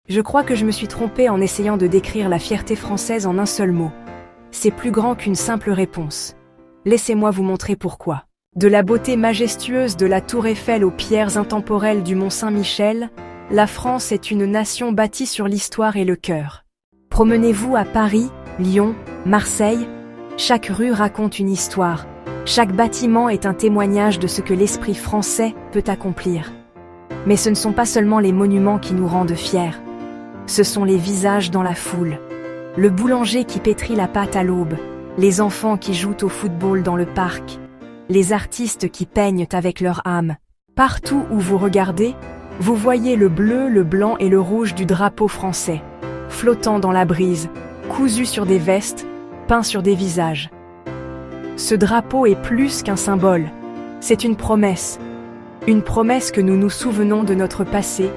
Je crois que je me suis trompée en essayant de décrire la fierté française en un seul mot. C'est plus grand qu'une simple réponse. Laissez-moi vous montrer pourquoi. De la beauté majestueuse de la Tour Eiffel aux pierres intemporelles du Mont Saint-Michel, la France est une nation bâtie sur l'histoire et le cœur. Promenez-vous à Paris, Lyon, Marseille, chaque rue raconte une histoire. Chaque bâtiment est un témoignage de ce que l'esprit français peut accomplir. Mais ce ne sont pas seulement les monuments qui nous rendent fiers. Ce sont les visages dans la foule. Le boulanger qui pétrit la pâte à l'aube, les enfants qui jouent au football dans le parc, les artistes qui peignent avec leur âme. Partout où vous regardez, vous voyez le bleu, le blanc et le rouge du drapeau français, flottant dans la brise, cousu sur des vestes, peint sur des visages. Ce drapeau est plus qu'un symbole, c'est une promesse que nous nous souvenons de notre passé,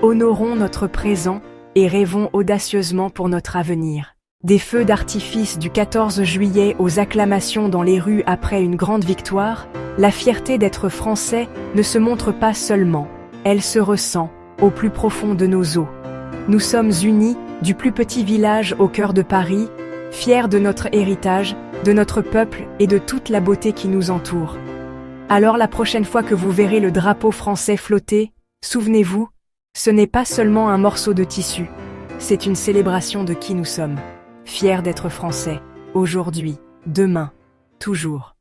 honorons notre présent et rêvons audacieusement pour notre avenir. Des feux d'artifice du 14 juillet aux acclamations dans les rues après une grande victoire, la fierté d'être français ne se montre pas seulement, elle se ressent au plus profond de nos os. Nous sommes unis, du plus petit village au cœur de Paris, fiers de notre héritage, de notre peuple et de toute la beauté qui nous entoure. Alors la prochaine fois que vous verrez le drapeau français flotter, souvenez-vous, ce n'est pas seulement un morceau de tissu, c'est une célébration de qui nous sommes. Fiers d'être français, aujourd'hui, demain, toujours.